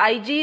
IG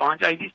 5 IG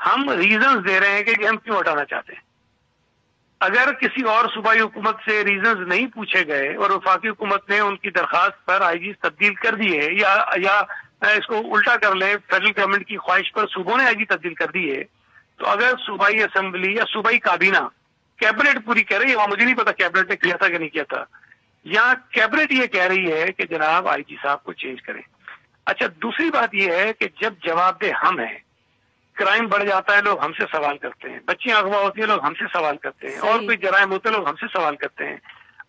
ہم reasons دے رہے ہیں کہ ہم کیوں ہٹانا چاہتے ہیں. اگر کسی اور صوبائی حکومت سے ریزنز نہیں پوچھے گئے اور وفاقی حکومت نے ان کی درخواست پر آئی جی تبدیل کر دیے یا اس کو الٹا کر لیں فیڈرل گورنمنٹ کی خواہش پر صوبوں نے آئی جی تبدیل کر دی ہے، تو اگر صوبائی اسمبلی یا صوبائی کابینہ کیبنٹ پوری کہہ رہی ہے، مجھے نہیں پتا کیبنٹ نے کیا تھا کہ نہیں کیا تھا، یا کیبنٹ یہ کہہ رہی ہے کہ جناب آئی جی صاحب کو چینج کریں. اچھا دوسری بات یہ ہے کہ جب جواب دہ ہم ہیں، کرائم بڑھ جاتا ہے لوگ ہم سے سوال کرتے ہیں، بچیاں اغوا ہوتی ہیں لوگ ہم سے سوال کرتے ہیں، اور کوئی جرائم ہوتے ہیں لوگ ہم سے سوال کرتے ہیں.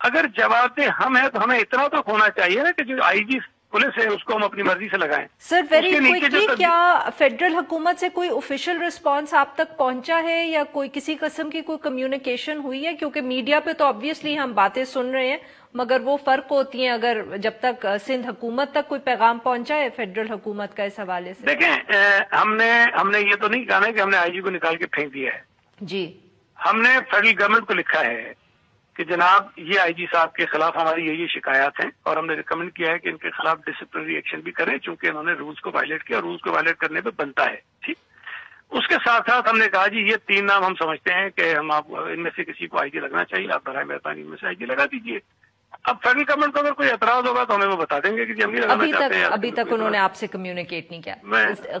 اگر جواب دہ ہم ہیں تو ہمیں اتنا تو ہونا چاہیے نا کہ جو آئی جی پولیس ہے اس کو ہم اپنی مرضی سے لگائیں. سر ویری کوئکلی، کیا فیڈرل حکومت سے کوئی آفیشیل رسپانس آپ تک پہنچا ہے یا کوئی کسی قسم کی کوئی کمیونیکیشن ہوئی ہے؟ کیونکہ میڈیا پہ تو آبویسلی ہم باتیں سن رہے ہیں، مگر وہ فرق ہوتی ہیں اگر جب تک سندھ حکومت تک کوئی پیغام پہنچا ہے فیڈرل حکومت کا اس حوالے سے. دیکھیں ہم نے یہ تو نہیں کہا کہ ہم نے آئی جی کو نکال کے پھینک دیا ہے. جی ہم نے فیڈرل گورنمنٹ کو لکھا ہے کہ جناب یہ آئی جی صاحب کے خلاف ہماری یہ شکایات ہیں، اور ہم نے ریکمینڈ کیا ہے کہ ان کے خلاف ڈسپلنری ایکشن بھی کریں چونکہ انہوں نے رولز کو وائلیٹ کیا، اور رولز کو وائلیٹ کرنے پہ بنتا ہے. ٹھیک، اس کے ساتھ ساتھ ہم نے کہا جی یہ 3 نام ہم سمجھتے ہیں کہ ہم آپ ان میں سے کسی کو آئی جی لگنا چاہیے، آپ برائے مہربانی ان میں سے آئی جی لگا دیجیے. اب فیڈرل گورنمنٹ کو اگر کوئی اعتراض ہوگا تو ہمیں وہ بتا دیں گے کہ جی ہم نہیں لگانا چاہتے ہیں. ابھی تک انہوں نے آپ سے کمیونیکیٹ نہیں کیا.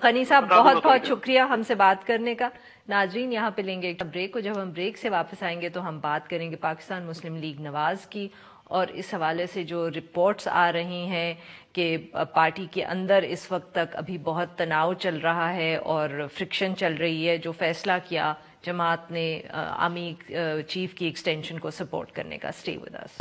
غنی صاحب بہت بہت شکریہ ہم سے بات کرنے کا. ناظرین یہاں پہ لیں گے ایک بریک کو، جب ہم بریک سے واپس آئیں گے تو ہم بات کریں گے پاکستان مسلم لیگ نواز کی، اور اس حوالے سے جو رپورٹس آ رہی ہیں کہ پارٹی کے اندر اس وقت تک ابھی بہت تناؤ چل رہا ہے اور فرکشن چل رہی ہے، جو فیصلہ کیا جماعت نے آرمی چیف کی ایکسٹینشن کو سپورٹ کرنے کا. Stay with us.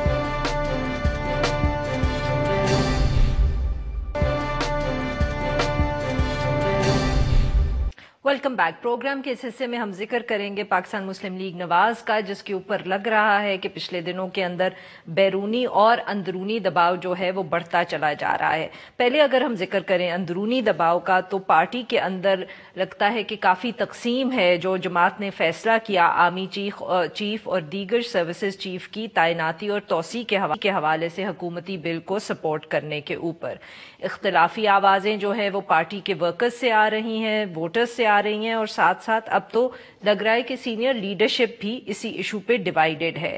Welcome back. Program کے اس حصے میں ہم ذکر کریں گے پاکستان مسلم لیگ نواز کا، جس کے اوپر لگ رہا ہے کہ پچھلے دنوں کے اندر بیرونی اور اندرونی دباؤ جو ہے وہ بڑھتا چلا جا رہا ہے. پہلے اگر ہم ذکر کریں اندرونی دباؤ کا تو پارٹی کے اندر لگتا ہے کہ کافی تقسیم ہے. جو جماعت نے فیصلہ کیا آرمی چیف اور دیگر سروسز چیف کی تعیناتی اور توسیع کے حوالے سے حکومتی بل کو سپورٹ کرنے کے اوپر، اختلافی آوازیں جو ہیں وہ پارٹی کے ورکرز سے آ رہی ہیں، ووٹرز سے آ رہی ہیں، اور ساتھ ساتھ اب تو لگ رہا ہے کہ سینئر لیڈرشپ بھی اسی ایشو پہ ڈیوائیڈڈ ہے.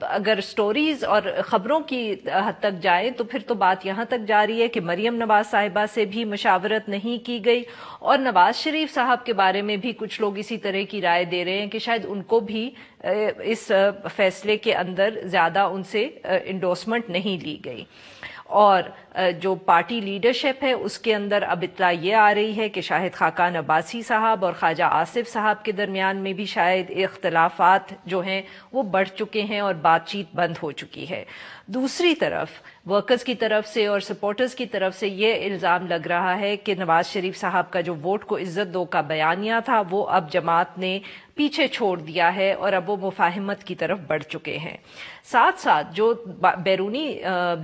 اگر سٹوریز اور خبروں کی حد تک جائیں تو پھر تو بات یہاں تک جاری ہے کہ مریم نواز صاحبہ سے بھی مشاورت نہیں کی گئی، اور نواز شریف صاحب کے بارے میں بھی کچھ لوگ اسی طرح کی رائے دے رہے ہیں کہ شاید ان کو بھی اس فیصلے کے اندر زیادہ ان سے انڈورسمنٹ نہیں لی گئی. اور جو پارٹی لیڈرشپ ہے اس کے اندر اب اطلاع یہ آ رہی ہے کہ شاہد خاقان عباسی صاحب اور خواجہ آصف صاحب کے درمیان میں بھی شاید اختلافات جو ہیں وہ بڑھ چکے ہیں اور بات چیت بند ہو چکی ہے. دوسری طرف ورکرز کی طرف سے اور سپورٹرز کی طرف سے یہ الزام لگ رہا ہے کہ نواز شریف صاحب کا جو ووٹ کو عزت دو کا بیانیہ تھا وہ اب جماعت نے پیچھے چھوڑ دیا ہے اور اب وہ مفاہمت کی طرف بڑھ چکے ہیں. ساتھ ساتھ جو بیرونی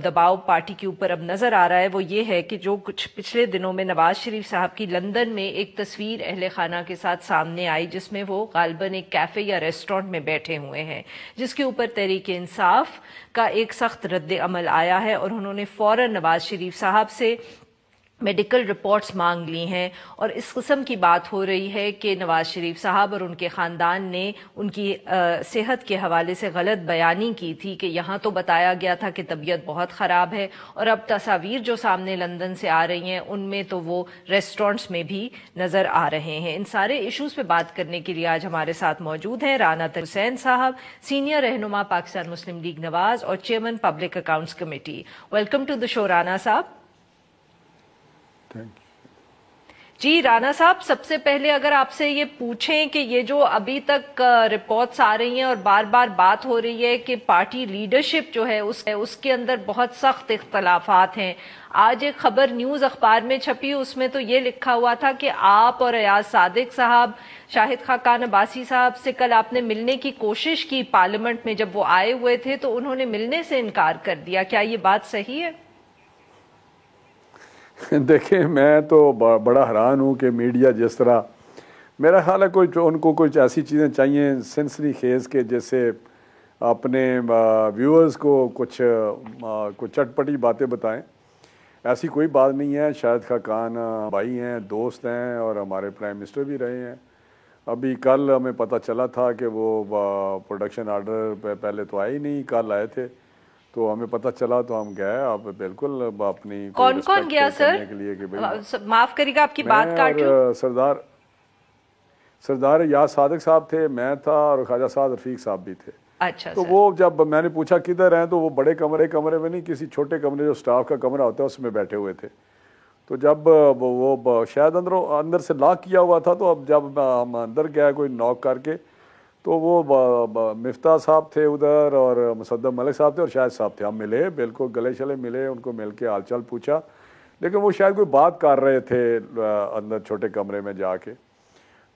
دباؤ پارٹی کے اوپر اب نظر آ رہا ہے وہ یہ ہے کہ جو کچھ پچھلے دنوں میں نواز شریف صاحب کی لندن میں ایک تصویر اہل خانہ کے ساتھ سامنے آئی جس میں وہ غالباً ایک کیفے یا ریسٹورنٹ میں بیٹھے ہوئے ہیں، جس کے اوپر تحریک انصاف کا ایک سخت رد عمل آیا ہے اور انہوں نے فوراً نواز شریف صاحب سے میڈیکل رپورٹس مانگ لی ہیں، اور اس قسم کی بات ہو رہی ہے کہ نواز شریف صاحب اور ان کے خاندان نے ان کی صحت کے حوالے سے غلط بیانی کی تھی کہ یہاں تو بتایا گیا تھا کہ طبیعت بہت خراب ہے، اور اب تصاویر جو سامنے لندن سے آ رہی ہیں ان میں تو وہ ریسٹورنٹس میں بھی نظر آ رہے ہیں. ان سارے ایشوز پہ بات کرنے کے لیے آج ہمارے ساتھ موجود ہیں رانا حسین صاحب، سینئر رہنما پاکستان مسلم لیگ نواز اور chairman public accounts committee. Welcome to the show Rana صاحب. جی رانا صاحب، سب سے پہلے اگر آپ سے یہ پوچھیں کہ یہ جو ابھی تک رپورٹس آ رہی ہیں اور بار بار بات ہو رہی ہے کہ پارٹی لیڈرشپ جو ہے اس کے اندر بہت سخت اختلافات ہیں. آج ایک خبر نیوز اخبار میں چھپی، اس میں تو یہ لکھا ہوا تھا کہ آپ اور ایاز صادق صاحب، شاہد خاقان عباسی صاحب سے کل آپ نے ملنے کی کوشش کی پارلیمنٹ میں، جب وہ آئے ہوئے تھے تو انہوں نے ملنے سے انکار کر دیا. کیا یہ بات صحیح ہے؟ دیکھیں میں تو بڑا حیران ہوں کہ میڈیا جس طرح، میرا خیال ہے ان کو کچھ ایسی چیزیں چاہیے سنسنی خیز کے جیسے اپنے ویورز کو کچھ چٹپٹی باتیں بتائیں. ایسی کوئی بات نہیں ہے. شاہد خاقان بھائی ہیں، دوست ہیں، اور ہمارے پرائم منسٹر بھی رہے ہیں. ابھی کل ہمیں پتہ چلا تھا کہ وہ پروڈکشن آرڈر پہلے تو آئے ہی نہیں، کل آئے تھے تو ہمیں پتہ چلا تو ہم گئے. آپ بالکل اپنی کون کون گیا سر؟ معاف کریے گا آپ کی بات کاٹوں. سردار یاز صادق صاحب تھے، میں تھا اور خواجہ سعد رفیق صاحب بھی تھے. اچھا. تو وہ جب میں نے پوچھا کدھر ہیں تو وہ بڑے کمرے میں نہیں، کسی چھوٹے کمرے جو سٹاف کا کمرہ ہوتا ہے اس میں بیٹھے ہوئے تھے. تو جب وہ شاید اندر سے لاک کیا ہوا تھا، تو اب جب ہم اندر گئے کوئی ناک کر کے تو وہ مفتاح صاحب تھے ادھر اور مصدق ملک صاحب تھے اور شاہد صاحب تھے. ہم ملے، بالکل گلے شلے ملے، ان کو مل کے حال چال پوچھا، لیکن وہ شاید کوئی بات کر رہے تھے اندر چھوٹے کمرے میں جا کے.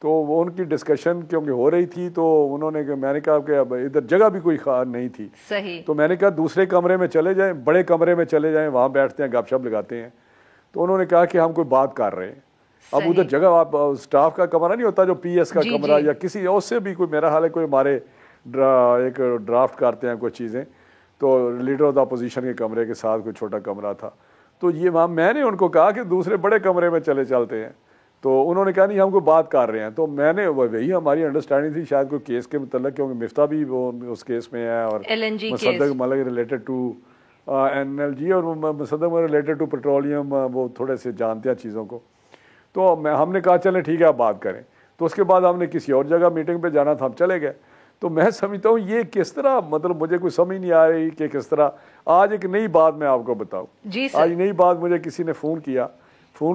تو وہ ان کی ڈسکشن کیونکہ ہو رہی تھی تو انہوں نے، میں نے کہا کہ اب ادھر جگہ بھی کوئی نہیں تھی صحیح، تو میں نے کہا دوسرے کمرے میں چلے جائیں، بڑے کمرے میں چلے جائیں، وہاں بیٹھتے ہیں گپ شپ لگاتے ہیں. تو انہوں نے کہا کہ ہم کوئی بات کر رہے ہیں. اب ادھر جگہ، آپ سٹاف کا کمرہ نہیں ہوتا جو پی ایس کا کمرہ یا کسی اس سے بھی کوئی، میرا حال ہے کوئی ہمارے ایک ڈرافٹ کرتے ہیں کچھ چیزیں، تو لیڈر آف دا اپوزیشن کے کمرے کے ساتھ کوئی چھوٹا کمرہ تھا. تو یہ وہاں میں نے ان کو کہا کہ دوسرے بڑے کمرے میں چلتے ہیں. تو انہوں نے کہا نہیں ہم کوئی بات کر رہے ہیں. تو میں نے وہی ہماری انڈرسٹینڈنگ تھی شاید کوئی کیس کے متعلق، کیونکہ مفتاح بھی وہ اس کیس میں ہے اور مصدق ملک ریلیٹڈ ٹو NLG اور مصدق ملک ریلیٹڈ ٹو پیٹرولیم، وہ تھوڑے سے جانتے ہیں چیزوں کو. تو ہم نے کہا چلیں ٹھیک ہے آپ بات کریں. تو اس کے بعد ہم نے کسی اور جگہ میٹنگ پہ جانا تھا، ہم چلے گئے. تو میں سمجھتا ہوں یہ کس طرح، مطلب مجھے کوئی سمجھ نہیں آ رہی کہ کس طرح. آج ایک نئی بات میں آپ کو بتاؤں. آج نئی بات، مجھے کسی نے فون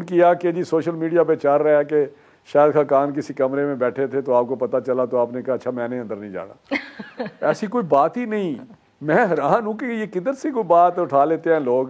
کیا کہ جی سوشل میڈیا پہ چل رہا ہے کہ شاہد خاقان کسی کمرے میں بیٹھے تھے تو آپ کو پتہ چلا تو آپ نے کہا اچھا میں نے اندر نہیں جانا. ایسی کوئی بات ہی نہیں. میں حیران ہوں کہ یہ کدھر سے کوئی بات اٹھا لیتے ہیں لوگ.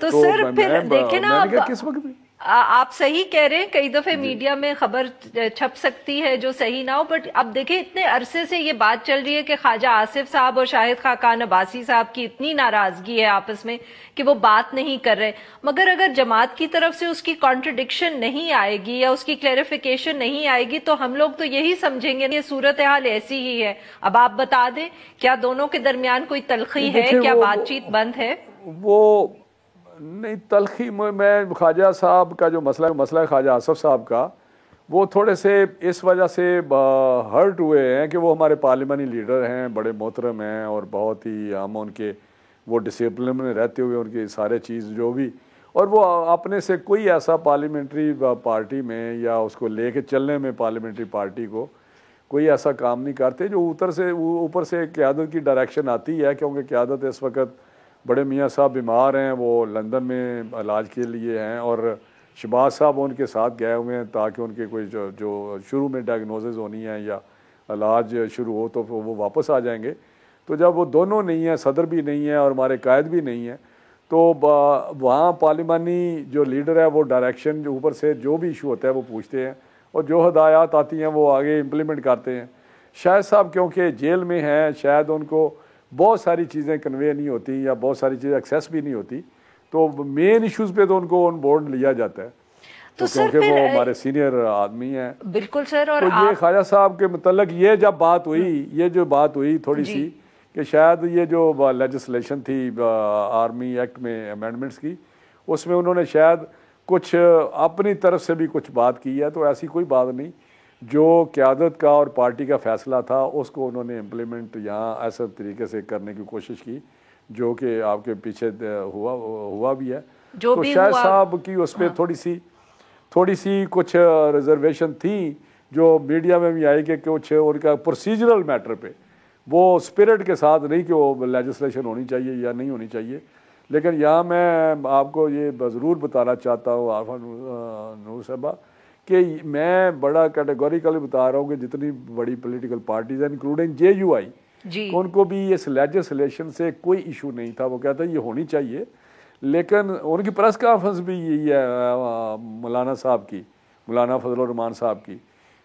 تو سر پھر دیکھیں نا، کس وقت آپ صحیح کہہ رہے ہیں، کئی دفعے میڈیا میں خبر چھپ سکتی ہے جو صحیح نہ ہو، بٹ اب دیکھیں اتنے عرصے سے یہ بات چل رہی ہے کہ خواجہ آصف صاحب اور شاہد خاقان عباسی صاحب کی اتنی ناراضگی ہے آپس میں کہ وہ بات نہیں کر رہے. مگر اگر جماعت کی طرف سے اس کی کانٹرڈکشن نہیں آئے گی یا اس کی کلیریفیکیشن نہیں آئے گی تو ہم لوگ تو یہی سمجھیں گے یہ صورتحال ایسی ہی ہے. اب آپ بتا دیں کیا دونوں کے درمیان کوئی تلخی ہے، کیا بات چیت بند ہے؟ وہ نہیں تلخی، میں خواجہ صاحب کا جو مسئلہ ہے خواجہ آصف صاحب کا، وہ تھوڑے سے اس وجہ سے ہرٹ ہوئے ہیں کہ وہ ہمارے پارلیمانی لیڈر ہیں، بڑے محترم ہیں اور بہت ہی ہم ان کے وہ ڈسپلن میں رہتے ہوئے ان کی سارے چیز جو بھی، اور وہ اپنے سے کوئی ایسا پارلیمنٹری پارٹی میں یا اس کو لے کے چلنے میں پارلیمنٹری پارٹی کو کوئی ایسا کام نہیں کرتے جو اوپر سے قیادت کی ڈائریکشن آتی ہے. کیونکہ قیادت اس وقت بڑے میاں صاحب بیمار ہیں، وہ لندن میں علاج کے لیے ہیں اور شہباز صاحب ان کے ساتھ گئے ہوئے ہیں تاکہ ان کے کوئی جو شروع میں ڈائگنوزز ہونی ہے یا علاج شروع ہو تو وہ واپس آ جائیں گے. تو جب وہ دونوں نہیں ہیں، صدر بھی نہیں ہے اور ہمارے قائد بھی نہیں ہیں، تو وہاں پارلیمانی جو لیڈر ہے وہ ڈائریکشن جو اوپر سے جو بھی ایشو ہوتا ہے وہ پوچھتے ہیں اور جو ہدایات آتی ہیں وہ آگے امپلیمنٹ کرتے ہیں. شاہد صاحب کیونکہ جیل میں ہیں، شاید ان کو بہت ساری چیزیں کنوے نہیں ہوتی یا بہت ساری چیزیں ایکسیس بھی نہیں ہوتی، تو مین ایشوز پہ تو ان کو آن بورڈ لیا جاتا ہے تو کیونکہ وہ ہمارے سینئر آدمی ہیں. بالکل سر. اور تو یہ خواجہ صاحب کے متعلق یہ جب بات ہوئی تھوڑی سی کہ شاید یہ جو لیجسلیشن تھی آرمی ایکٹ میں امینڈمنٹس کی، اس میں انہوں نے شاید کچھ اپنی طرف سے بھی کچھ بات کی ہے. تو ایسی کوئی بات نہیں، جو قیادت کا اور پارٹی کا فیصلہ تھا اس کو انہوں نے امپلیمنٹ یہاں ایسے طریقے سے کرنے کی کوشش کی جو کہ آپ کے پیچھے ہوا بھی ہے. تو شاہد صاحب کی اس پہ تھوڑی سی کچھ ریزرویشن تھی جو میڈیا میں بھی آئی کہ کچھ ان کا پروسیجرل میٹر پہ، وہ اسپرٹ کے ساتھ نہیں کہ وہ لیجسلیشن ہونی چاہیے یا نہیں ہونی چاہیے. لیکن یہاں میں آپ کو یہ ضرور بتانا چاہتا ہوں عارفہ نور صاحبہ کہ میں بڑا کیٹیگوریکلی بتا رہا ہوں کہ جتنی بڑی پولیٹیکل پارٹیز ہیں انکلوڈنگ JUI، ان کو بھی اس لیجسلیشن سے کوئی ایشو نہیں تھا. وہ کہتا ہے یہ ہونی چاہیے، لیکن ان کی پریس کانفرنس بھی یہی ہے مولانا فضل الرحمان صاحب کی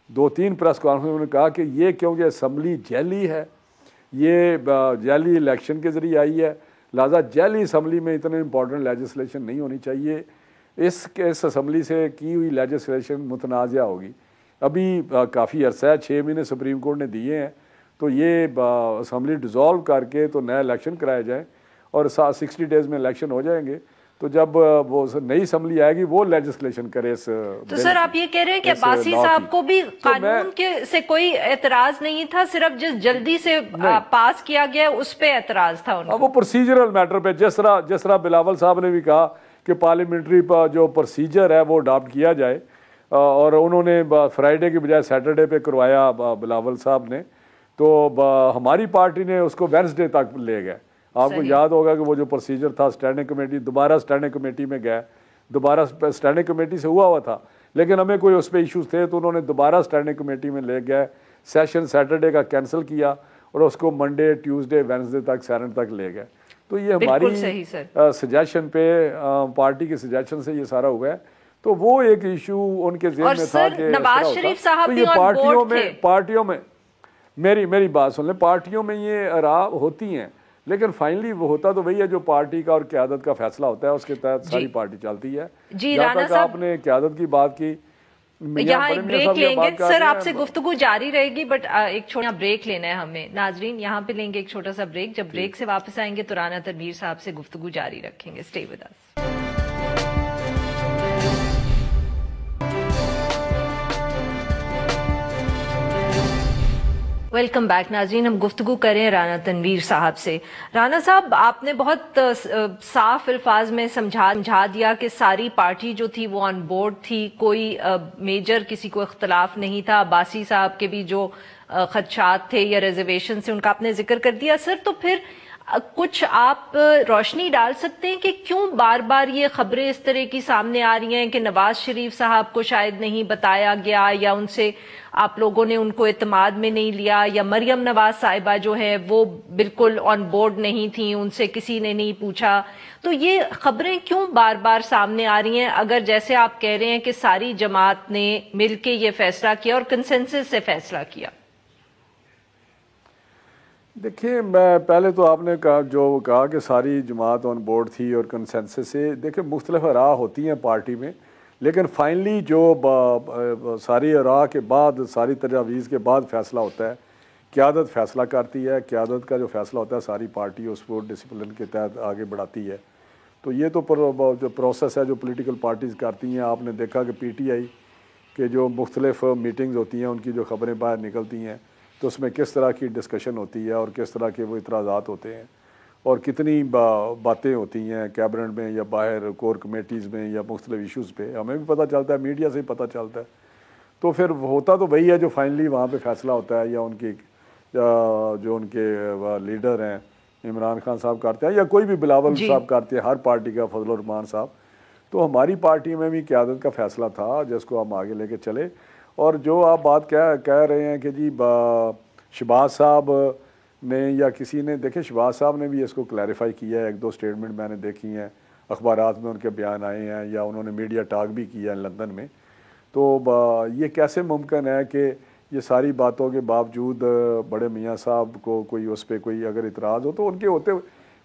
2-3 پریس کانفرنس انہوں نے کہا کہ یہ کیونکہ اسمبلی جعلی ہے، یہ جعلی الیکشن کے ذریعے آئی ہے، لہٰذا جعلی اسمبلی میں اتنے امپورٹنٹ لیجسلیشن نہیں ہونی چاہیے. اس اسمبلی سے کی ہوئی لیجسلیشن متنازع ہوگی. ابھی کافی عرصہ ہے، 6 مہینے سپریم کورٹ نے دیے ہیں، تو یہ اسمبلی ڈیزالو کر کے تو نئے الیکشن کرائے جائیں اور 60 ڈیز میں الیکشن ہو جائیں گے. تو جب وہ نئی اسمبلی آئے گی وہ لیجسلیشن کرے اس تو سر آپ یہ کہہ رہے ہیں کہ عباسی صاحب کو بھی قانون کے سے کوئی اعتراض نہیں تھا, صرف جس جلدی سے پاس کیا گیا اس پہ اعتراض تھا ان کو؟ وہ پروسیجرل میٹر پہ, جس طرح بلاول صاحب نے بھی کہا کہ پارلیمنٹری جو پروسیجر ہے وہ اڈاپٹ کیا جائے, اور انہوں نے فرائیڈے کی بجائے سیٹرڈے پہ کروایا بلاول صاحب نے, تو ہماری پارٹی نے اس کو وینسڈے تک لے گئے. آپ کو یاد ہوگا کہ وہ جو پروسیجر تھا اسٹینڈنگ کمیٹی, دوبارہ اسٹینڈنگ کمیٹی میں گئے, دوبارہ اسٹینڈنگ کمیٹی سے ہوا تھا لیکن ہمیں کوئی اس پہ ایشوز تھے تو انہوں نے دوبارہ اسٹینڈنگ کمیٹی میں لے گئے, سیشن سیٹرڈے کا کینسل کیا اور اس کو منڈے ٹیوزڈے وینسڈے تک سینٹ تک لے گئے. تو یہ ہماری سجیشن پہ, پارٹی کے سجیشن سے یہ سارا ہوا ہے. تو وہ ایک ایشو ان کے ذہن میں تھا کہ نواز شریف صاحب بھی پارٹیوں میں میری بات سن لیں, پارٹیوں میں یہ آراء ہوتی ہیں لیکن فائنلی وہ ہوتا تو وہی ہے جو پارٹی کا اور قیادت کا فیصلہ ہوتا ہے, اس کے تحت ساری پارٹی چلتی ہے. جہاں تک آپ نے قیادت کی بات کی, یہاں ایک بریک لیں گے سر, آپ سے گفتگو جاری رہے گی بٹ ایک چھوٹا بریک لینا ہے ہمیں. ناظرین یہاں پہ لیں گے ایک چھوٹا سا بریک, جب بریک سے واپس آئیں گے تو رانا تنویر صاحب سے گفتگو جاری رکھیں گے. Stay with us. Welcome back ناظرین, ہم گفتگو کریں رانا تنویر صاحب سے. رانا صاحب, آپ نے بہت صاف الفاظ میں سمجھا دیا کہ ساری پارٹی جو تھی وہ آن بورڈ تھی, کوئی میجر کسی کو اختلاف نہیں تھا. عباسی صاحب کے بھی جو خدشات تھے یا ریزرویشن سے ان کا آپ نے ذکر کر دیا. سر تو پھر کچھ آپ روشنی ڈال سکتے ہیں کہ کیوں بار بار یہ خبریں اس طرح کی سامنے آ رہی ہیں کہ نواز شریف صاحب کو شاید نہیں بتایا گیا, یا ان سے آپ لوگوں نے ان کو اعتماد میں نہیں لیا, یا مریم نواز صاحبہ جو ہے وہ بالکل آن بورڈ نہیں تھیں, ان سے کسی نے نہیں پوچھا. تو یہ خبریں کیوں بار بار سامنے آ رہی ہیں اگر جیسے آپ کہہ رہے ہیں کہ ساری جماعت نے مل کے یہ فیصلہ کیا اور کنسنسس سے فیصلہ کیا؟ دیکھیں, میں پہلے تو آپ نے کہا کہ ساری جماعت آن بورڈ تھی اور کنسنسس سے. دیکھیں مختلف آراء ہوتی ہیں پارٹی میں, لیکن فائنلی جو ساری آراء کے بعد, ساری تجاویز کے بعد فیصلہ ہوتا ہے, قیادت فیصلہ کرتی ہے. قیادت کا جو فیصلہ ہوتا ہے ساری پارٹی اس کو ڈسپلن کے تحت آگے بڑھاتی ہے. تو یہ تو جو پروسیس ہے جو پولیٹیکل پارٹیز کرتی ہیں. آپ نے دیکھا کہ پی ٹی آئی کے جو مختلف میٹنگز ہوتی ہیں, ان کی جو خبریں باہر نکلتی ہیں تو اس میں کس طرح کی ڈسکشن ہوتی ہے اور کس طرح کے وہ اعتراضات ہوتے ہیں اور کتنی باتیں ہوتی ہیں کیبنٹ میں یا باہر کور کمیٹیز میں یا مختلف ایشوز پہ, ہمیں بھی پتہ چلتا ہے, میڈیا سے ہی پتہ چلتا ہے. تو پھر ہوتا تو وہی ہے جو فائنلی وہاں پہ فیصلہ ہوتا ہے, یا ان کی جو ان کے لیڈر ہیں عمران خان صاحب کرتے ہیں یا کوئی بھی بلاول صاحب کرتے ہیں, ہر پارٹی کا فضل الرحمان صاحب. تو ہماری پارٹی میں بھی قیادت کا فیصلہ تھا جس کو ہم آگے لے کے چلے. اور جو آپ بات کہہ رہے ہیں کہ جی شہباز صاحب نے یا کسی نے, دیکھیں شہباز صاحب نے بھی اس کو کلیریفائی کیا ہے, ایک دو سٹیٹمنٹ میں نے دیکھی ہیں, اخبارات میں ان کے بیان آئے ہیں, یا انہوں نے میڈیا ٹاک بھی کیا ہے لندن میں. تو یہ کیسے ممکن ہے کہ یہ ساری باتوں کے باوجود بڑے میاں صاحب کو کوئی اس پہ کوئی اگر اعتراض ہو تو ان کے ہوتے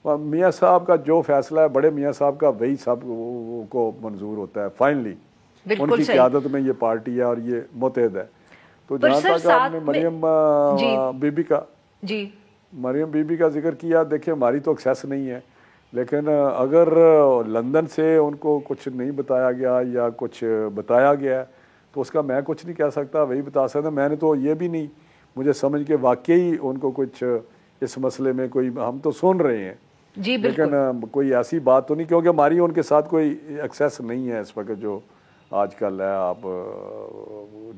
میاں صاحب کا جو فیصلہ ہے بڑے میاں صاحب کا وہی سب کو منظور ہوتا ہے فائنلی. ان کی قیادت میں یہ پارٹی ہے اور یہ متحد ہے. تو جہاں تک آپ نے مریم بی بی کا ذکر کیا, دیکھیں ہماری تو ایکسیس نہیں ہے, لیکن اگر لندن سے ان کو کچھ نہیں بتایا گیا یا کچھ بتایا گیا تو اس کا میں کچھ نہیں کہہ سکتا, وہی بتا سکتا. میں نے تو یہ بھی نہیں مجھے سمجھ کے واقعی ان کو کچھ اس مسئلے میں کوئی, ہم تو سن رہے ہیں لیکن کوئی ایسی بات تو نہیں, کیونکہ ہماری ان کے ساتھ کوئی ایکسیس نہیں ہے اس وقت جو آج کل ہے آپ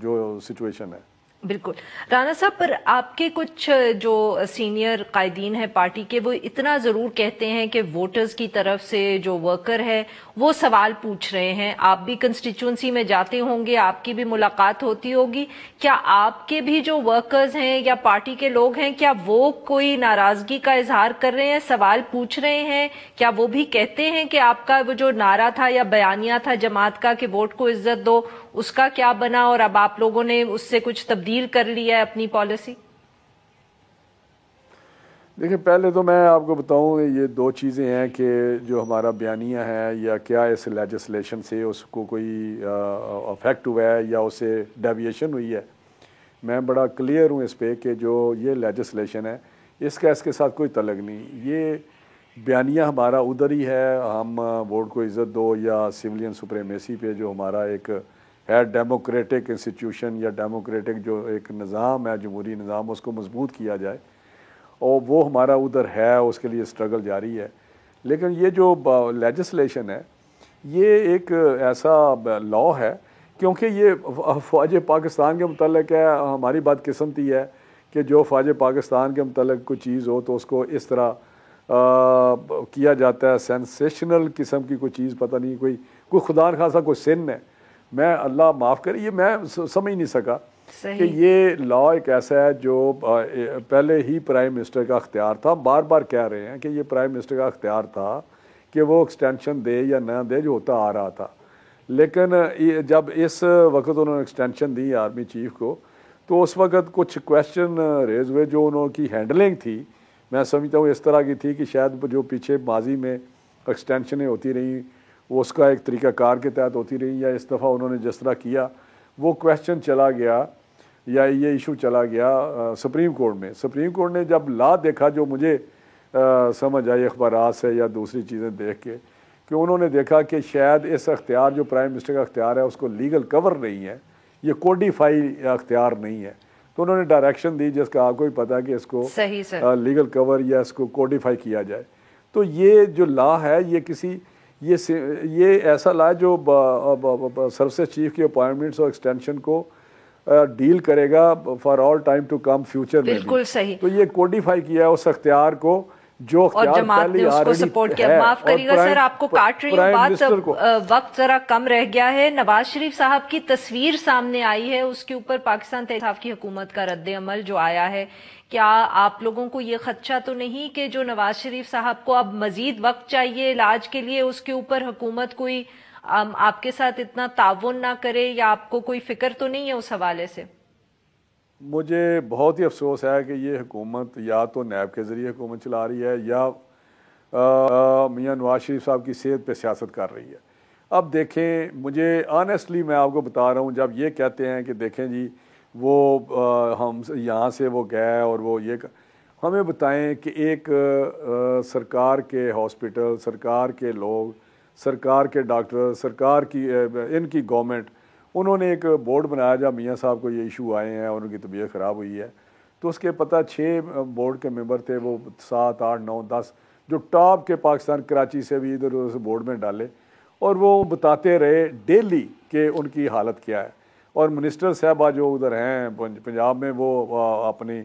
جو سچویشن ہے. بالکل. رانا صاحب, پر آپ کے کچھ جو سینئر قائدین ہیں پارٹی کے وہ اتنا ضرور کہتے ہیں کہ ووٹرز کی طرف سے جو ورکر ہے وہ سوال پوچھ رہے ہیں. آپ بھی کنسٹیچوئنسی میں جاتے ہوں گے, آپ کی بھی ملاقات ہوتی ہوگی, کیا آپ کے بھی جو ورکرز ہیں یا پارٹی کے لوگ ہیں کیا وہ کوئی ناراضگی کا اظہار کر رہے ہیں, سوال پوچھ رہے ہیں؟ کیا وہ بھی کہتے ہیں کہ آپ کا وہ جو نعرہ تھا یا بیانیہ تھا جماعت کا کہ ووٹ کو عزت دو, اس کا کیا بنا اور اب آپ لوگوں نے اس سے کچھ تبدیل کر لیا ہے اپنی پالیسی؟ دیکھیں پہلے تو میں آپ کو بتاؤں یہ دو چیزیں ہیں کہ جو ہمارا بیانیہ ہے یا کیا اس لیجسلیشن سے اس کو کوئی افیکٹ ہوا ہے یا اسے ڈیویشن ہوئی ہے. میں بڑا کلیئر ہوں اس پہ کہ جو یہ لیجسلیشن ہے اس کا اس کے ساتھ کوئی تعلق نہیں. یہ بیانیہ ہمارا ادھر ہی ہے، ہم ووٹ کو عزت دو یا سویلین سپریمیسی پہ جو ہمارا ایک ہے ڈیموکریٹک انسٹیٹیوشن یا ڈیموکریٹک جو ایک نظام ہے، جمہوری نظام، اس کو مضبوط کیا جائے، اور وہ ہمارا ادھر ہے، اس کے لیے اسٹرگل جاری ہے۔ لیکن یہ جو لیجسلیشن ہے یہ ایک ایسا لا ہے، کیونکہ یہ فوج پاکستان کے متعلق ہے، ہماری بات قسمتی ہے کہ جو فوج پاکستان کے متعلق کوئی چیز ہو تو اس کو اس طرح کیا جاتا ہے، سینسیشنل قسم کی کوئی چیز، پتہ نہیں کوئی خدا نخواستہ کوئی سن ہے، میں اللہ معاف کرے، یہ میں سمجھ نہیں سکا کہ یہ لا ایک ایسا ہے جو پہلے ہی پرائم منسٹر کا اختیار تھا۔ بار بار کہہ رہے ہیں کہ یہ پرائم منسٹر کا اختیار تھا کہ وہ ایکسٹینشن دے یا نہ دے، جو ہوتا آ رہا تھا، لیکن جب اس وقت انہوں نے ایکسٹینشن دی آرمی چیف کو تو اس وقت کچھ کویشچن ریز ہوئے، جو انہوں کی ہینڈلنگ تھی میں سمجھتا ہوں اس طرح کی تھی کہ شاید جو پیچھے ماضی میں ایکسٹینشنیں ہوتی رہیں وہ اس کا ایک طریقہ کار کے تحت ہوتی رہیں، یا اس دفعہ انہوں نے جس طرح کیا وہ کویشچن چلا گیا یا یہ ایشو چلا گیا سپریم کورٹ میں۔ سپریم کورٹ نے جب لا دیکھا، جو مجھے سمجھ آئی اخبارات سے یا دوسری چیزیں دیکھ کے، کہ انہوں نے دیکھا کہ شاید اس اختیار جو پرائم منسٹر کا اختیار ہے اس کو لیگل کور نہیں ہے، یہ کوڈیفائی اختیار نہیں ہے، تو انہوں نے ڈائریکشن دی جس کا آپ کو ہی پتا ہے کہ اس کو لیگل کور یا اس کو کوڈیفائی کیا جائے۔ تو یہ جو لا ہے یہ ایسا لا ہے جو سروسز چیف کی اپوائنٹمنٹس اور ایکسٹینشن کو ڈیل کرے گا for all time to come future میں۔ بالکل صحیح۔ تو یہ کوڈیفائی کیا ہے اس اختیار کو جو اور جماعت نے اس کو سپورٹ کیا۔ معاف کریے گا سر، آپ کو کاٹ رہی ہوں بات، وقت ذرا کم رہ گیا ہے۔ نواز شریف صاحب کی تصویر سامنے آئی ہے، اس کے اوپر پاکستان تحریک انصاف کی حکومت کا رد عمل جو آیا ہے، کیا آپ لوگوں کو یہ خدشہ تو نہیں کہ جو نواز شریف صاحب کو اب مزید وقت چاہیے علاج کے لیے، اس کے اوپر حکومت کوئی آپ کے ساتھ اتنا تعاون نہ کرے، یا آپ کو کوئی فکر تو نہیں ہے اس حوالے سے؟ مجھے بہت ہی افسوس ہے کہ یہ حکومت یا تو نیب کے ذریعے حکومت چلا رہی ہے یا میاں نواز شریف صاحب کی صحت پہ سیاست کر رہی ہے۔ اب دیکھیں، مجھے آنیسٹلی میں آپ کو بتا رہا ہوں، جب یہ کہتے ہیں کہ دیکھیں جی وہ ہم یہاں سے وہ گئے اور وہ یہ، ہمیں بتائیں کہ ایک سرکار کے ہاسپٹل، سرکار کے لوگ، سرکار کے ڈاکٹر، سرکار کی ان کی گورنمنٹ، انہوں نے ایک بورڈ بنایا جب میاں صاحب کو یہ ایشو آئے ہیں اور ان کی طبیعت خراب ہوئی ہے، تو اس کے پتہ 6 بورڈ کے ممبر تھے، وہ 7 8 9 10 جو ٹاپ کے پاکستان کراچی سے بھی ادھر ادھر بورڈ میں ڈالے، اور وہ بتاتے رہے ڈیلی کہ ان کی حالت کیا ہے۔ اور منسٹر صاحبہ جو ادھر ہیں پنجاب میں، وہ اپنی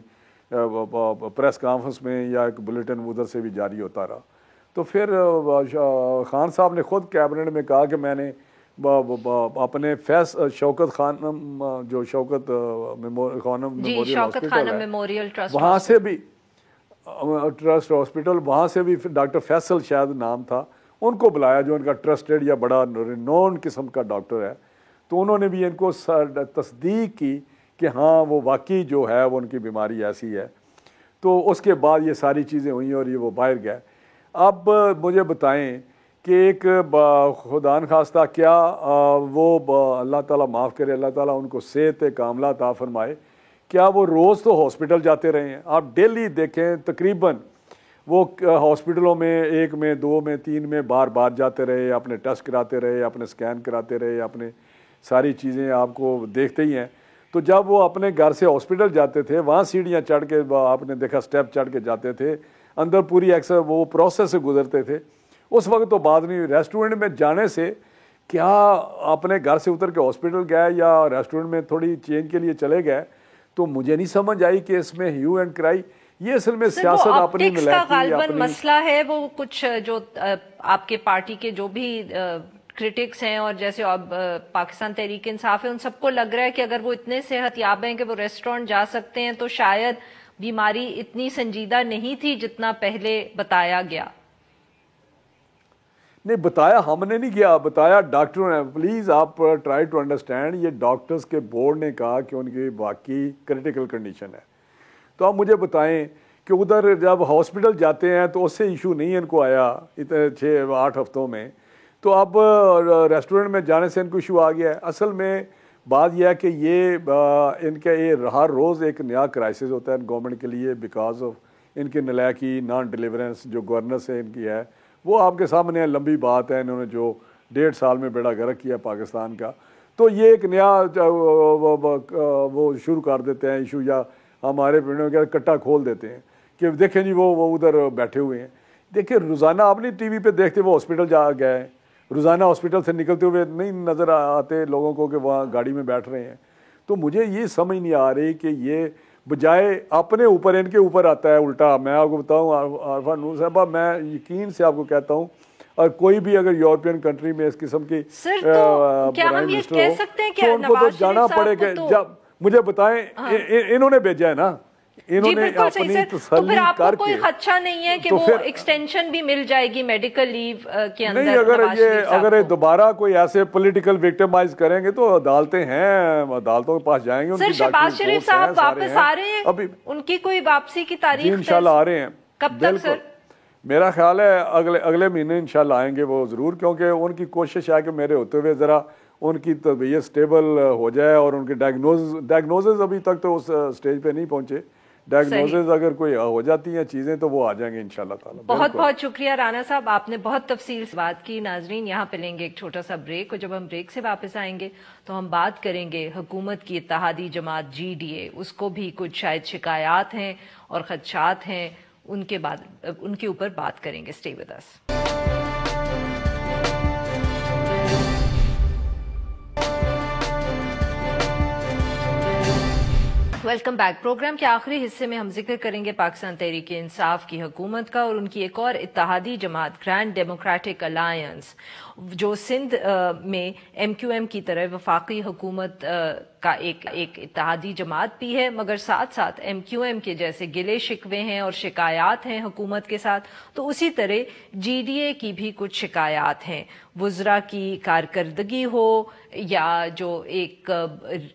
پریس کانفرنس میں یا ایک بلیٹن ادھر سے بھی جاری ہوتا رہا۔ تو پھر خان صاحب نے خود کیبنٹ میں کہا کہ میں نے اپنے شوکت خانم جو شوکت خانم میموریل ٹرسٹ، وہاں سے بھی ٹرسٹ ہاسپٹل، وہاں سے بھی ڈاکٹر فیصل شاید نام تھا، ان کو بلایا جو ان کا ٹرسٹڈ یا بڑا رینون قسم کا ڈاکٹر ہے، تو انہوں نے بھی ان کو تصدیق کی کہ ہاں وہ واقعی جو ہے وہ ان کی بیماری ایسی ہے۔ تو اس کے بعد یہ ساری چیزیں ہوئیں اور یہ وہ باہر گئے۔ اب مجھے بتائیں کہ ایک خدا نخواستہ کیا وہ اللہ تعالیٰ معاف کرے، اللہ تعالیٰ ان کو صحت کاملہ عطا فرمائے، کیا وہ روز تو ہاسپٹل جاتے رہے ہیں؟ آپ ڈیلی دیکھیں تقریباً وہ ہاسپٹلوں میں 1 میں 2 میں 3 میں بار بار جاتے رہے، اپنے ٹیسٹ کراتے رہے، اپنے سکین کراتے رہے، اپنے ساری چیزیں آپ کو دیکھتے ہی ہیں۔ تو جب وہ اپنے گھر سے ہاسپٹل جاتے تھے، وہاں سیڑھیاں چڑھ کے آپ نے دیکھا اسٹیپ چڑھ کے جاتے تھے، اندر پوری وہ پروسیس سے گزرتے تھے، اس وقت تو بات نہیں۔ ریسٹورنٹ میں جانے سے کیا اپنے گھر سے اتر کے ہاسپٹل گئے یا ریسٹورنٹ میں تھوڑی چینج کے لیے چلے گئے؟ تو مجھے نہیں سمجھ آئی کہ اس میں ہیو اینڈ کرائی، یہ اصل میں سیاست اپنی غالباً مسئلہ ہے۔ وہ کچھ جو آپ کے پارٹی کے جو بھی کرٹکس ہیں اور جیسے اب پاکستان تحریک انصاف ہے، ان سب کو لگ رہا ہے کہ اگر وہ اتنے صحت یاب ہیں کہ وہ ریسٹورنٹ جا سکتے ہیں تو شاید بیماری اتنی سنجیدہ نہیں تھی جتنا پہلے بتایا گیا۔ نہیں بتایا ہم نے نہیں کیا، بتایا ڈاکٹروں نے۔ پلیز آپ ٹرائی ٹو انڈرسٹینڈ، یہ ڈاکٹرز کے بورڈ نے کہا کہ ان کی واقعی کریٹیکل کنڈیشن ہے۔ تو آپ مجھے بتائیں کہ ادھر جب ہاسپٹل جاتے ہیں تو اس سے ایشو نہیں ان کو آیا اتنے 6 8 ہفتوں میں، تو اب ریسٹورنٹ میں جانے سے ان کو ایشو آ گیا ہے۔ اصل میں بات یہ ہے کہ یہ ان کے ہر روز ایک نیا کرائسس ہوتا ہے گورنمنٹ کے لیے، بیکاز آف ان کی نلائکی نان ڈیلیورنس جو گورنر سے ان کی ہے وہ آپ کے سامنے ہے، لمبی بات ہے، انہوں نے جو 1.5 سال میں بیڑا گرک کیا پاکستان کا، تو یہ ایک نیا وہ شروع کر دیتے ہیں ایشو، یا ہمارے پنڈوں کا کٹا کھول دیتے ہیں کہ دیکھیں جی وہ ادھر بیٹھے ہوئے ہیں. دیکھیں روزانہ آپ نہیں ٹی وی پہ دیکھتے وہ ہاسپٹل جا گئے، روزانہ ہاسپٹل سے نکلتے ہوئے نہیں نظر آتے لوگوں کو کہ وہاں گاڑی میں بیٹھ رہے ہیں. تو مجھے یہ سمجھ نہیں آ رہی کہ یہ بجائے اپنے اوپر ان کے اوپر آتا ہے الٹا. میں آپ کو بتاؤں عارفہ نور صاحبہ، میں یقین سے آپ کو کہتا ہوں، اور کوئی بھی اگر یورپین کنٹری میں اس قسم کی پرائم منسٹر ہو تو ان کو تو جانا پڑے کہ جب مجھے بتائیں انہوں نے بھیجا ہے نا، انہوں نے اپنی تسلی کر کے. کوئی خدشہ نہیں ہے کہ وہ ایکسٹینشن بھی مل جائے گی میڈیکل لیو کے اندر؟ نہیں، اگر دوبارہ کوئی ایسے پولیٹیکل وکٹمائز کریں گے تو عدالتیں ہیں، عدالتوں کے پاس جائیں گے. سر شہباز شریف صاحب واپس آ رہے ہیں، ابھی ان کی کوئی واپسی کی تاریخ انشاءاللہ آ رہے ہیں. کب تک سر؟ میرا خیال ہے اگلے مہینے انشاءاللہ آئیں گے وہ ضرور، کیونکہ ان کی کوشش ہے کہ میرے ہوتے ہوئے ذرا ان کی طبیعت سٹیبل ہو جائے، اور ان کی ڈائگنوزز ابھی تک تو اس سٹیج پہ نہیں پہنچے. ڈائگنوزز اگر کوئی ہو جاتی ہیں چیزیں تو وہ آ جائیں گے انشاءاللہ تعالی. بہت بہت شکریہ رانا صاحب، آپ نے بہت تفصیل سے بات کی. ناظرین یہاں پہ لیں گے ایک چھوٹا سا بریک، اور جب ہم بریک سے واپس آئیں گے تو ہم بات کریں گے حکومت کی اتحادی جماعت جی ڈی اے، اس کو بھی کچھ شاید شکایات ہیں اور خدشات ہیں، ان کے اوپر بات کریں گے. Stay with us. Welcome back. Program کے آخری حصے میں ہم ذکر کریں گے پاکستان تحریک انصاف کی حکومت کا اور ان کی ایک اور اتحادی جماعت گرینڈ ڈیموکریٹک الائنس، جو سندھ میں ایم کیو ایم کی طرح وفاقی حکومت کا ایک اتحادی جماعت بھی ہے، مگر ساتھ ساتھ ایم کیو ایم کے جیسے گلے شکوے ہیں اور شکایات ہیں حکومت کے ساتھ، تو اسی طرح جی ڈی اے کی بھی کچھ شکایات ہیں. وزراء کی کارکردگی ہو یا جو ایک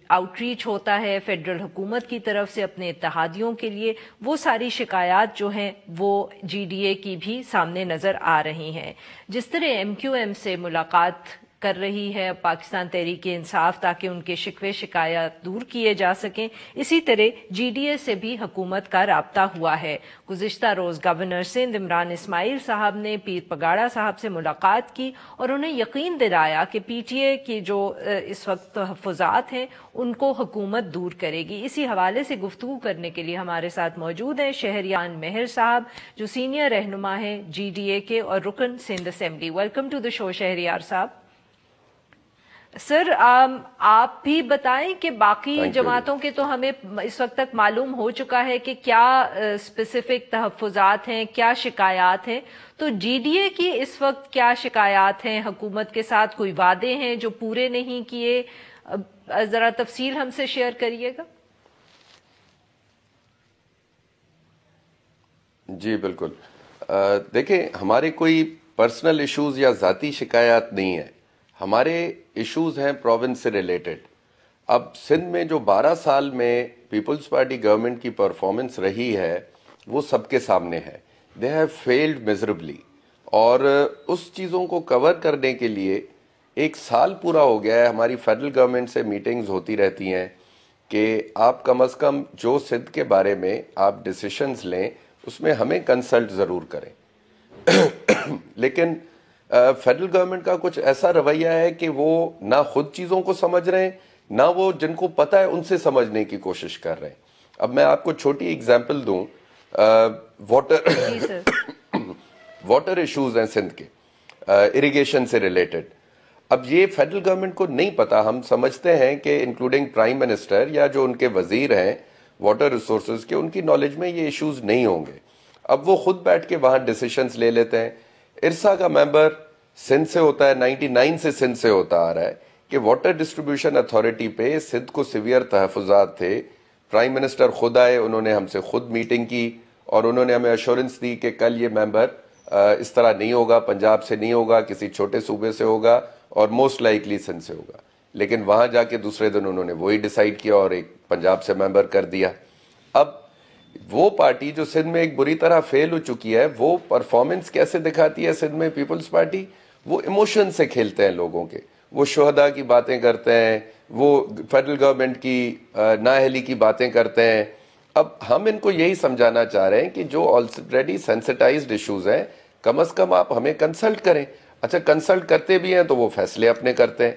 آؤٹ ریچ ہوتا ہے فیڈرل حکومت کی طرف سے اپنے اتحادیوں کے لیے، وہ ساری شکایات جو ہیں وہ جی ڈی اے کی بھی سامنے نظر آ رہی ہیں. جس طرح ایم کیو ایم سے ملاقات کر رہی ہے پاکستان تحریک انصاف تاکہ ان کے شکوے شکایات دور کیے جا سکیں، اسی طرح جی ڈی اے سے بھی حکومت کا رابطہ ہوا ہے. گزشتہ روز گورنر سندھ عمران اسماعیل صاحب نے پیر پگاڑا صاحب سے ملاقات کی اور انہیں یقین دلایا کہ پی ٹی اے کی جو اس وقت تحفظات ہیں ان کو حکومت دور کرے گی. اسی حوالے سے گفتگو کرنے کے لیے ہمارے ساتھ موجود ہیں شہریان مہر صاحب، جو سینئر رہنما ہیں جی ڈی اے کے اور رکن Sindh assembly. Welcome to the show Shehryar صاحب. سر آپ بھی بتائیں کہ باقی جماعتوں کے تو ہمیں اس وقت تک معلوم ہو چکا ہے کہ کیا اسپیسیفک تحفظات ہیں، کیا شکایات ہیں، تو جی ڈی اے کی اس وقت کیا شکایات ہیں حکومت کے ساتھ؟ کوئی وعدے ہیں جو پورے نہیں کیے؟ ذرا تفصیل ہم سے شیئر کریے گا. جی بالکل. دیکھیں، ہمارے کوئی پرسنل ایشوز یا ذاتی شکایات نہیں ہیں، ہمارے ایشوز ہیں پروونس سے ریلیٹڈ. اب سندھ میں جو 12 سال میں پیپلز پارٹی گورنمنٹ کی پرفارمنس رہی ہے وہ سب کے سامنے ہے. دے ہیو فیلڈ میزربلی، اور اس چیزوں کو کور کرنے کے لیے 1 سال پورا ہو گیا ہے. ہماری فیڈرل گورنمنٹ سے میٹنگز ہوتی رہتی ہیں کہ آپ کم از کم جو سندھ کے بارے میں آپ ڈیسیشنز لیں اس میں ہمیں کنسلٹ ضرور کریں. لیکن فیڈرل گورنمنٹ کا کچھ ایسا رویہ ہے کہ وہ نہ خود چیزوں کو سمجھ رہے ہیں، نہ وہ جن کو پتہ ہے ان سے سمجھنے کی کوشش کر رہے ہیں. اب میں آپ کو چھوٹی اگزامپل دوں. واٹر ایشوز ہیں سندھ کے، اریگیشن سے ریلیٹڈ. اب یہ فیڈرل گورنمنٹ کو نہیں پتا. ہم سمجھتے ہیں کہ انکلوڈنگ پرائم منسٹر یا جو ان کے وزیر ہیں واٹر ریسورسز کے، ان کی نالج میں یہ ایشوز نہیں ہوں گے. اب وہ خود بیٹھ کے وہاں ڈیسیشنز لے لیتے ہیں. ارسا کا ممبر سندھ سے ہوتا ہے، 99 سے سندھ سے ہوتا آ رہا ہے کہ واٹر ڈسٹریبیوشن اتھارٹی پہ سندھ کو سیویئر تحفظات تھے. پرائم منسٹر خود آئے، انہوں نے ہم سے خود میٹنگ کی اور انہوں نے ہمیں ایشورنس دی کہ کل یہ ممبر اس طرح نہیں ہوگا، پنجاب سے نہیں ہوگا، کسی چھوٹے صوبے سے ہوگا اور موسٹ لائکلی سندھ سے ہوگا. لیکن وہاں جا کے دوسرے دن انہوں نے وہی ڈیسائیڈ کیا اور ایک پنجاب سے ممبر کر دیا. اب وہ پارٹی جو سندھ میں ایک بری طرح فیل ہو چکی ہے، وہ پرفارمنس کیسے دکھاتی ہے سندھ میں پیپلز پارٹی؟ وہ ایموشن سے کھیلتے ہیں لوگوں کے. وہ شہداء کی باتیں کرتے ہیں، وہ فیڈرل گورنمنٹ کی نااہلی کی باتیں کرتے ہیں، اب ہم ان کو یہی سمجھانا چاہ رہے ہیں کہ جو آلریڈی سینسٹائزڈ ایشوز ہیں کم از کم آپ ہمیں کنسلٹ کریں. اچھا کنسلٹ کرتے بھی ہیں تو وہ فیصلے اپنے کرتے ہیں.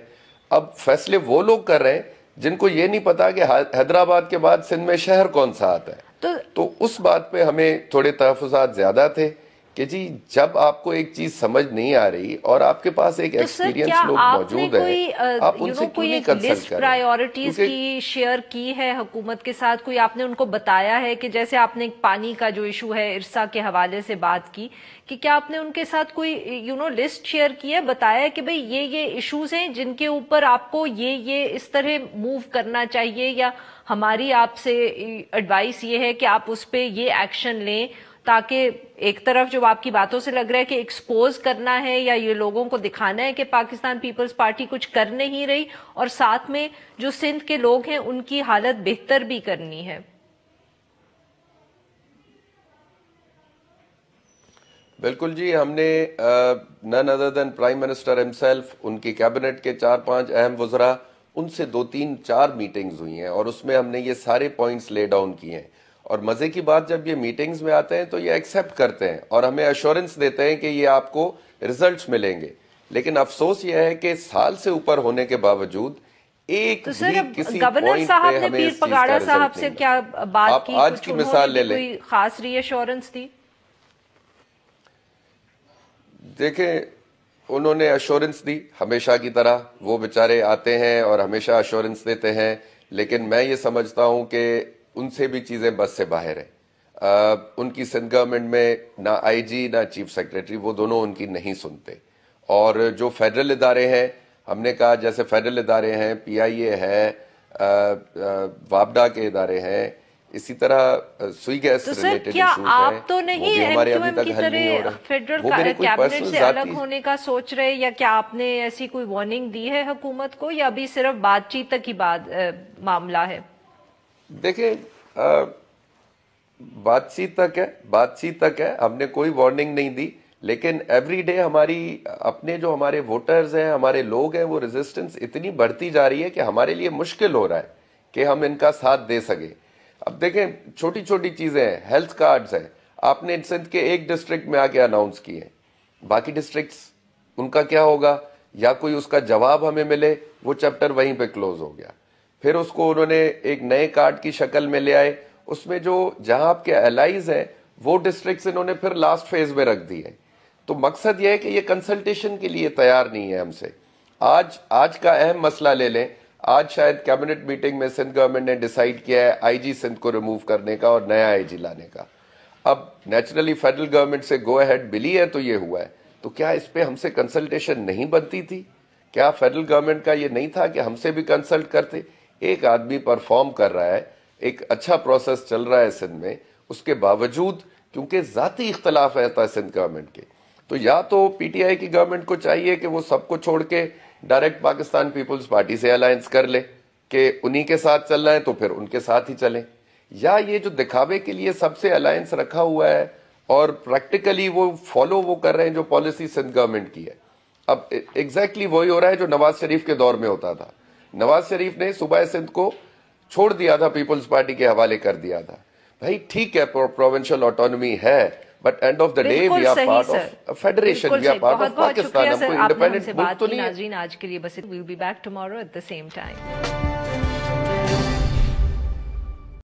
اب فیصلے وہ لوگ کر رہے ہیں جن کو یہ نہیں پتا کہ حیدرآباد کے بعد سندھ میں شہر کون سا آتا ہے. تو اس بات پہ ہمیں تھوڑے تحفظات زیادہ تھے کہ جی جب آپ کو ایک چیز سمجھ نہیں آ رہی اور آپ کے پاس ایک ایکسپیرینس لوگ موجود ہیں, آپ ان سے کیوں نہیں کنسلٹ کر رہے؟ پرائیورٹیز کی شیئر کی ہے حکومت کے ساتھ, کوئی آپ نے ان کو بتایا ہے کہ جیسے آپ نے پانی کا جو ایشو ہے ارسا کے حوالے سے بات کی, کہ کیا آپ نے ان کے ساتھ کوئی لسٹ شیئر کی ہے, بتایا ہے کہ بھئی یہ ایشوز ہیں جن کے اوپر آپ کو یہ اس طرح موو کرنا چاہیے, یا ہماری آپ سے ایڈوائس یہ ہے کہ آپ اس پہ یہ ایکشن لیں, تاکہ ایک طرف جو آپ کی باتوں سے لگ رہا ہے کہ ایکسپوز کرنا ہے یا یہ لوگوں کو دکھانا ہے کہ پاکستان پیپلز پارٹی کچھ کر نہیں رہی, اور ساتھ میں جو سندھ کے لوگ ہیں ان کی حالت بہتر بھی کرنی ہے؟ بالکل جی, ہم نے نن ادر دین پرائم منسٹر ہمسیلف, ان کی کیبنٹ کے 4-5 اہم وزراء, ان سے 2-3-4 میٹنگز ہوئی ہیں اور اس میں ہم نے یہ سارے پوائنٹس لے ڈاؤن کیے ہیں. اور مزے کی بات جب یہ میٹنگز میں آتے ہیں تو یہ ایکسیپٹ کرتے ہیں اور ہمیں ایشورنس دیتے ہیں کہ یہ آپ کو ریزلٹس ملیں گے. لیکن افسوس یہ ہے کہ سال سے اوپر ہونے کے باوجود ایک بھی کسی پوائنٹ پہ ہمیں اس چیز کا رزلٹ نہیں ملا. آپ آج کی مثال لے لیں, کوئی خاص ری ایشورنس دی؟ دیکھیں انہوں نے ایشورنس دی ہمیشہ کی طرح, وہ بیچارے آتے ہیں اور ہمیشہ ایشورنس دیتے ہیں, لیکن میں یہ سمجھتا ہوں کہ ان سے بھی چیزیں بس سے باہر ہیں. ان کی سندھ گورنمنٹ میں نہ آئی جی نہ چیف سیکریٹری, وہ دونوں ان کی نہیں سنتے. اور جو فیڈرل ادارے ہیں, ہم نے کہا جیسے فیڈرل ادارے ہیں, پی آئی اے ہے, وابڈا کے ادارے ہیں, اسی طرح سوئی گیس ریلیٹڈ ایشوز ہیں, آپ تو نہیں وہ بھی ہمارے ابھی تک حل نہیں ہو رہے. فیڈرل کیبنٹ سے الگ ہونے کا سوچ رہے, یا کیا آپ نے ایسی کوئی وارننگ دی ہے حکومت کو, یا ابھی صرف بات چیت تک ہی معاملہ ہے؟ دیکھیں بات چیت تک ہے, ہم نے کوئی وارننگ نہیں دی, لیکن ایوری ڈے ہماری اپنے جو ہمارے ووٹرز ہیں, ہمارے لوگ ہیں, وہ ریزسٹنس اتنی بڑھتی جا رہی ہے کہ ہمارے لیے مشکل ہو رہا ہے کہ ہم ان کا ساتھ دے سکیں. اب دیکھیں چھوٹی چھوٹی چیزیں ہیں, ہیلتھ کارڈز ہیں, آپ نے سندھ کے ایک ڈسٹرکٹ میں آ کے اناؤنس کیے ہیں, باقی ڈسٹرکٹس ان کا کیا ہوگا؟ یا کوئی اس کا جواب ہمیں ملے, وہ چیپٹر وہیں پہ کلوز ہو گیا. پھر اس کو انہوں نے ایک نئے کارڈ کی شکل میں لے آئے, اس میں جو جہاں آپ کے الائز ہیں وہ ڈسٹرکٹس انہوں نے پھر لاسٹ فیز میں رکھ دی ہے. تو مقصد یہ ہے کہ یہ کنسلٹیشن کے لیے تیار نہیں ہے ہم سے. آج کا اہم مسئلہ لے لیں, آج شاید کیبنٹ میٹنگ میں سندھ گورنمنٹ نے ڈیسائیڈ کیا ہے آئی جی سندھ کو ریموو کرنے کا اور نیا آئی جی لانے کا. اب نیچرلی فیڈرل گورنمنٹ سے گو اہیڈ ملی ہے تو یہ ہوا ہے, تو کیا اس پہ ہم سے کنسلٹیشن نہیں بنتی تھی؟ کیا فیڈرل گورنمنٹ کا یہ نہیں تھا کہ ہم سے بھی کنسلٹ کرتے؟ ایک آدمی پرفارم کر رہا ہے, ایک اچھا پروسیس چل رہا ہے سندھ میں, اس کے باوجود کیونکہ ذاتی اختلاف رہتا ہے سندھ گورنمنٹ کے, تو یا تو پی ٹی آئی کی گورنمنٹ کو چاہیے کہ وہ سب کو چھوڑ کے ڈائریکٹ پاکستان پیپلز پارٹی سے الائنس کر لے کہ انہی کے ساتھ چلنا ہے تو پھر ان کے ساتھ ہی چلیں, یا یہ جو دکھاوے کے لیے سب سے الائنس رکھا ہوا ہے اور پریکٹیکلی وہ فالو وہ کر رہے ہیں جو پالیسی سندھ گورنمنٹ کی ہے. اب ایگزیکٹلی وہی ہو رہا ہے جو نواز شریف کے دور میں ہوتا تھا. نواز شریف نے صوبہ سندھ کو چھوڑ دیا تھا, پیپلز پارٹی کے حوالے کر دیا تھا. بھائی ٹھیک ہے پروونشل آٹونومی ہے, but end of the day we are part of federation, we are part of Pakistan, ہم کوئی انڈیپینڈنٹ ملک تو نہیں ہے. ناظرین آج کے لیے بس, we'll be back tomorrow at the same time.